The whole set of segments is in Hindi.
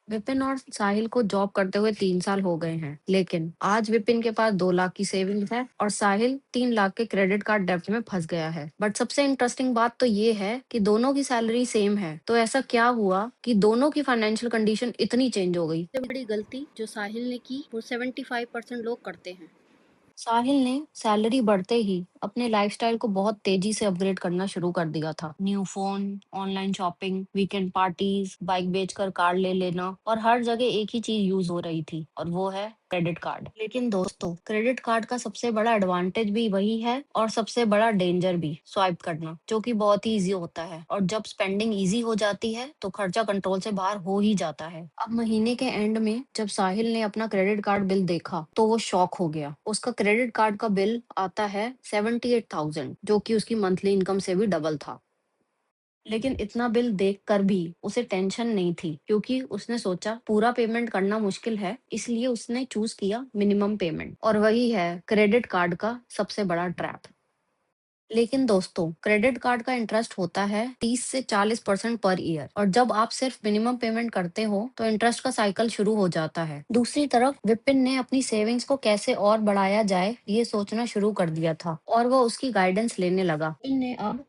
विपिन और साहिल को जॉब करते हुए 3 साल हो गए हैं, लेकिन आज विपिन के पास 2 लाख की सेविंग्स है और साहिल 3 लाख के क्रेडिट कार्ड डेब्ट में फंस गया है। बट सबसे इंटरेस्टिंग बात तो ये है कि दोनों की सैलरी सेम है, तो ऐसा क्या हुआ कि दोनों की फाइनेंशियल कंडीशन इतनी चेंज हो गई। सबसे बड़ी गलती जो साहिल ने की वो 75% लोग करते हैं। साहिल ने सैलरी बढ़ते ही अपने लाइफस्टाइल को बहुत तेजी से अपग्रेड करना शुरू कर दिया था। New phone, online shopping, weekend parties, bike बेचकर कार ले लेना और हर जगह एक ही चीज यूज हो रही थी और वो है क्रेडिट कार्ड। लेकिन दोस्तों, क्रेडिट कार्ड का सबसे बड़ा एडवांटेज भी वही है और सबसे बड़ा डेंजर भी स्वाइप करना, जो कि बहुत ही इजी होता है और जब स्पेंडिंग इजी हो जाती है तो खर्चा कंट्रोल से बाहर हो ही जाता है। अब महीने के एंड में जब साहिल ने अपना क्रेडिट कार्ड बिल देखा तो वो शॉक हो गया। उसका क्रेडिट कार्ड का बिल आता है 78,000, जो कि उसकी मंथली इनकम से भी डबल था। लेकिन इतना बिल देखकर भी उसे टेंशन नहीं थी, क्योंकि उसने सोचा पूरा पेमेंट करना मुश्किल है, इसलिए उसने चूज किया मिनिमम पेमेंट, और वही है क्रेडिट कार्ड का सबसे बड़ा ट्रैप। लेकिन दोस्तों, क्रेडिट कार्ड का इंटरेस्ट होता है 30 से 40% पर ईयर, और जब आप सिर्फ मिनिमम पेमेंट करते हो तो इंटरेस्ट का साइकिल शुरू हो जाता है। दूसरी तरफ विपिन ने अपनी सेविंग्स को कैसे और बढ़ाया जाए ये सोचना शुरू कर दिया था और वो उसकी गाइडेंस लेने लगा। विपिन ने अब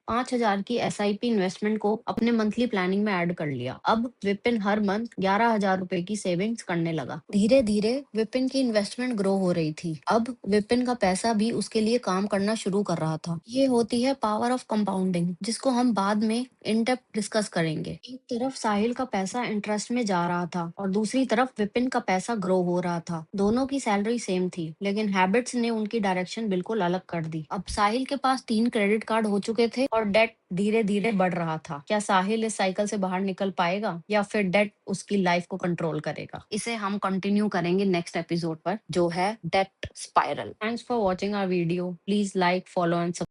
5,000 की एसआईपी इन्वेस्टमेंट को अपने मंथली प्लानिंग में ऐड कर लिया। अब विपिन हर मंथ 11,000 रुपए की सेविंग्स करने लगा। धीरे धीरे विपिन की इन्वेस्टमेंट ग्रो हो रही थी। अब विपिन का पैसा भी उसके लिए काम करना शुरू कर रहा था। ये होती है पावर ऑफ कंपाउंडिंग, जिसको हम बाद में इन डेप्थ डिस्कस करेंगे। एक तरफ साहिल का पैसा इंटरेस्ट में जा रहा था और दूसरी तरफ विपिन का पैसा ग्रो हो रहा था। दोनों की सैलरी सेम थी, लेकिन हैबिट्स ने उनकी डायरेक्शन बिल्कुल अलग कर दी। अब साहिल के पास 3 क्रेडिट कार्ड हो चुके थे और डेट धीरे धीरे बढ़ रहा था। क्या साहिल इस साइकिल से बाहर निकल पाएगा या फिर डेट उसकी लाइफ को कंट्रोल करेगा? इसे हम कंटिन्यू करेंगे नेक्स्ट एपिसोड पर, जो है debt spiral. Thanks for watching our video. Please like, follow and